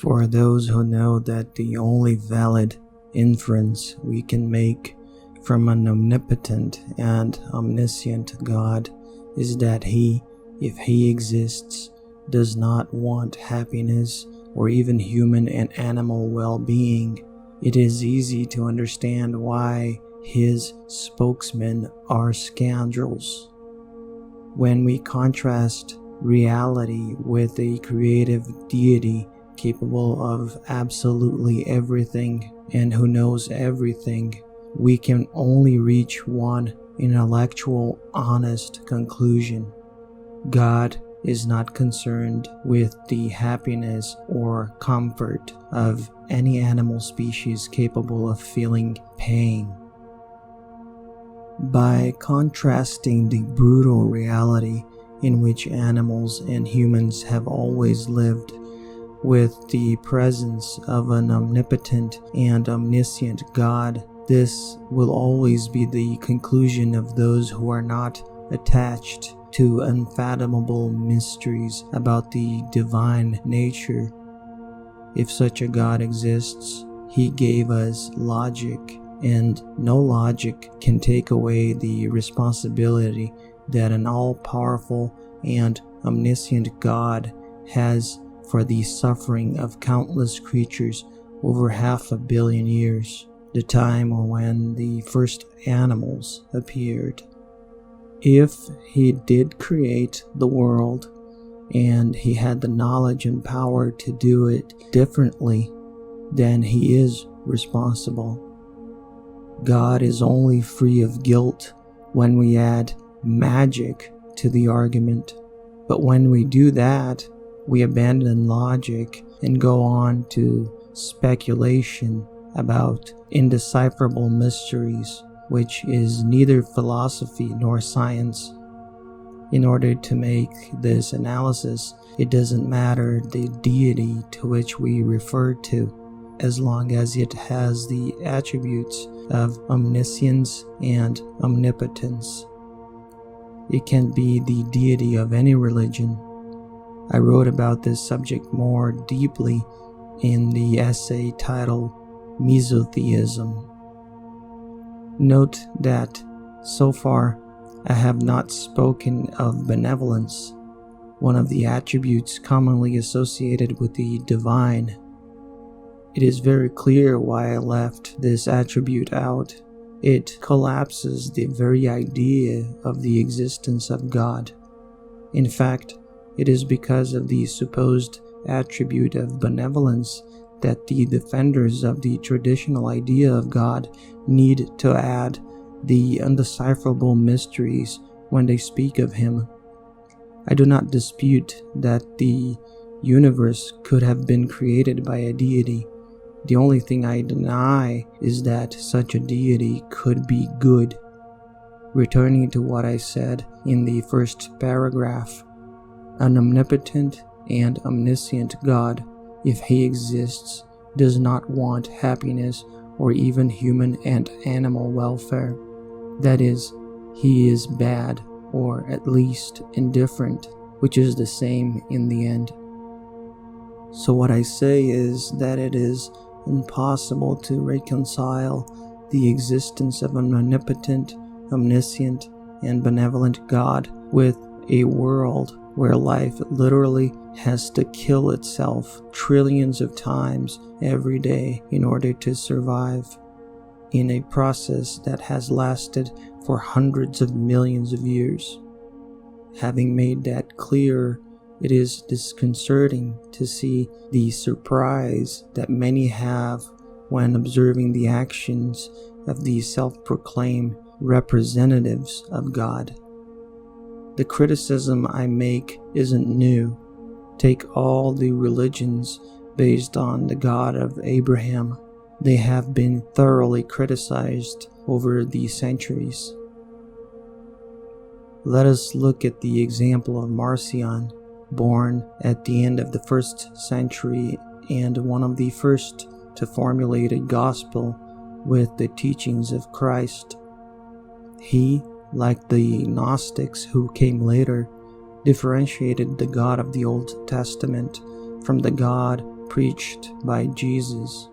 For those who know that the only valid inference we can make from an omnipotent and omniscient God is that He, if He exists, does not want happiness or even human and animal well-being, it is easy to understand why His spokesmen are scoundrels. When we contrast reality with a creative deity capable of absolutely everything and who knows everything, we can only reach one intellectual, honest conclusion. God is not concerned with the happiness or comfort of any animal species capable of feeling pain. By contrasting the brutal reality in which animals and humans have always lived with the presence of an omnipotent and omniscient God, this will always be the conclusion of those who are not attached to unfathomable mysteries about the divine nature. If such a God exists, He gave us logic, and no logic can take away the responsibility that an all-powerful and omniscient God has for the suffering of countless creatures over 500 million years, the time when the first animals appeared. If He did create the world, and He had the knowledge and power to do it differently, then He is responsible. God is only free of guilt when we add magic to the argument, but when we do that, we abandon logic and go on to speculation about indecipherable mysteries, which is neither philosophy nor science. In order to make this analysis, it doesn't matter the deity to which we refer to, as long as it has the attributes of omniscience and omnipotence. It can be the deity of any religion. I wrote about this subject more deeply in the essay titled Mesotheism. Note that so far I have not spoken of benevolence, one of the attributes commonly associated with the divine. It is very clear why I left this attribute out. It collapses the very idea of the existence of God. In fact, it is because of the supposed attribute of benevolence that the defenders of the traditional idea of God need to add the undecipherable mysteries when they speak of Him. I do not dispute that the universe could have been created by a deity. The only thing I deny is that such a deity could be good. Returning to what I said in the first paragraph, an omnipotent and omniscient God, if He exists, does not want happiness or even human and animal welfare. That is, He is bad, or at least indifferent, which is the same in the end. So what I say is that it is impossible to reconcile the existence of an omnipotent, omniscient, and benevolent God with a world where life literally has to kill itself trillions of times every day in order to survive, in a process that has lasted for hundreds of millions of years. Having made that clear, it is disconcerting to see the surprise that many have when observing the actions of these self-proclaimed representatives of God. The criticism I make isn't new. Take all the religions based on the God of Abraham. They have been thoroughly criticized over the centuries. Let us look at the example of Marcion, born at the end of the 1st century and one of the first to formulate a gospel with the teachings of Christ. He, like the Gnostics who came later, differentiated the God of the Old Testament from the God preached by Jesus.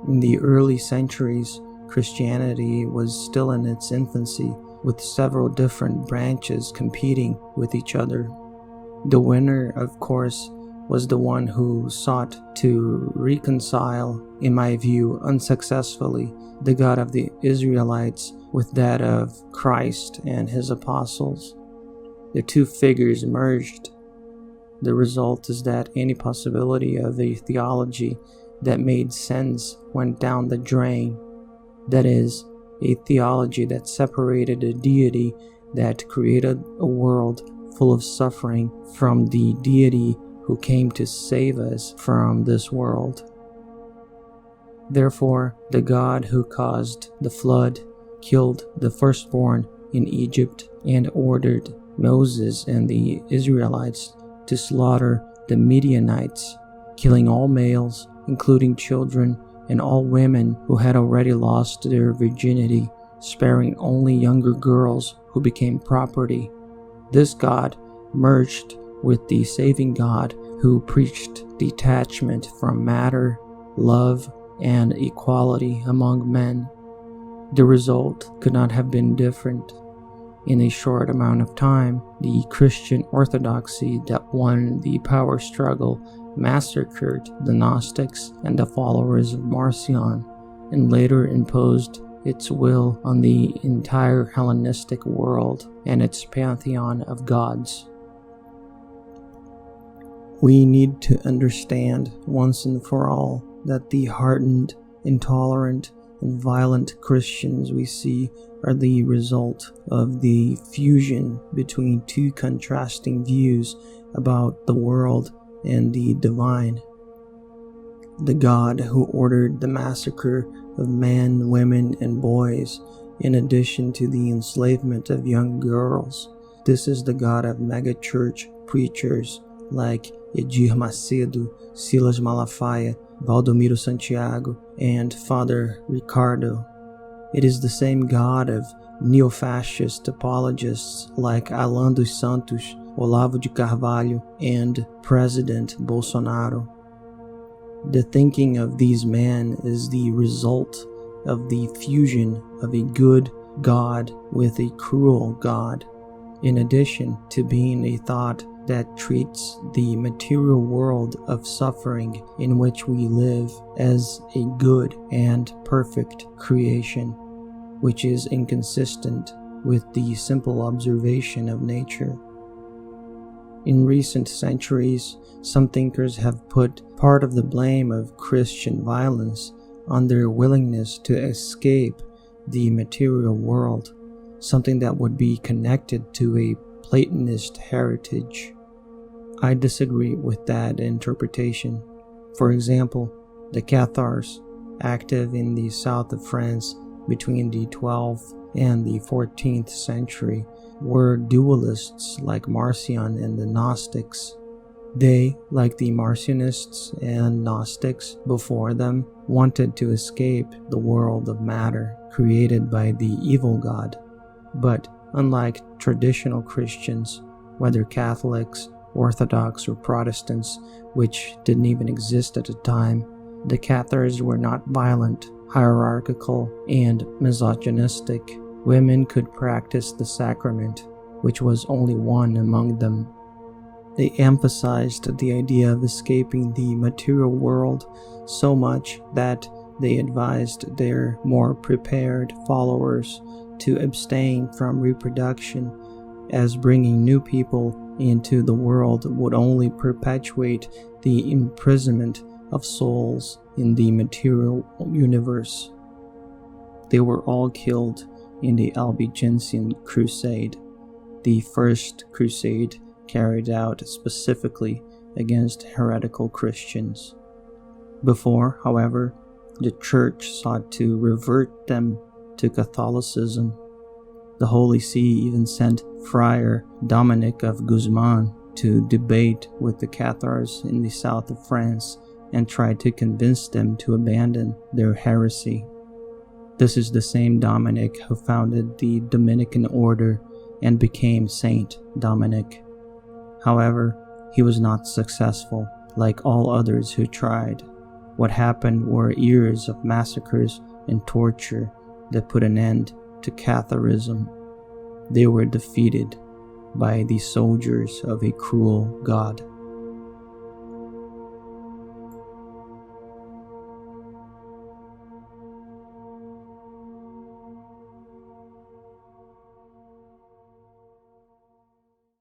In the early centuries, Christianity was still in its infancy, with several different branches competing with each other. The winner, of course, was the one who sought to reconcile, in my view unsuccessfully, the God of the Israelites with that of Christ and his apostles. The two figures merged. The result is that any possibility of a theology that made sense went down the drain. That is, a theology that separated a deity that created a world full of suffering from the deity who came to save us from this world. Therefore, the God who caused the flood killed the firstborn in Egypt and ordered Moses and the Israelites to slaughter the Midianites, killing all males, including children, and all women who had already lost their virginity, sparing only younger girls who became property. This God merged with the saving God who preached detachment from matter, love, and equality among men. The result could not have been different. In a short amount of time, the Christian orthodoxy that won the power struggle massacred the Gnostics and the followers of Marcion, and later imposed its will on the entire Hellenistic world and its pantheon of gods. We need to understand once and for all that the hardened, intolerant, and violent Christians we see are the result of the fusion between two contrasting views about the world and the divine. The God who ordered the massacre of men, women, and boys, in addition to the enslavement of young girls. This is the God of megachurch preachers like Edir Macedo, Silas Malafaia, Valdomiro Santiago, and Father Ricardo. It is the same God of neo-fascist apologists like Alan dos Santos, Olavo de Carvalho, and President Bolsonaro. The thinking of these men is the result of the fusion of a good God with a cruel God, in addition to being a thought that treats the material world of suffering in which we live as a good and perfect creation, which is inconsistent with the simple observation of nature. In recent centuries, some thinkers have put part of the blame of Christian violence on their willingness to escape the material world, something that would be connected to a Platonist heritage. I disagree with that interpretation. For example, the Cathars, active in the south of France between the 12th and the 14th century, were dualists like Marcion and the Gnostics. They, like the Marcionists and Gnostics before them, wanted to escape the world of matter created by the evil God. But unlike traditional Christians, whether Catholics, Orthodox, or Protestants, which didn't even exist at the time, the Cathars were not violent, hierarchical, and misogynistic. Women could practice the sacrament, which was only one among them. They emphasized the idea of escaping the material world so much that they advised their more prepared followers to abstain from reproduction, as bringing new people into the world would only perpetuate the imprisonment of souls in the material universe. They were all killed in the Albigensian Crusade, the first crusade carried out specifically against heretical Christians. Before, however, the Church sought to revert them to Catholicism. The Holy See even sent Friar Dominic of Guzman to debate with the Cathars in the south of France and tried to convince them to abandon their heresy. This is the same Dominic who founded the Dominican order and became Saint Dominic. However, he was not successful, like all others who tried. What happened were years of massacres and torture that put an end to Catharism. They were defeated by the soldiers of a cruel god.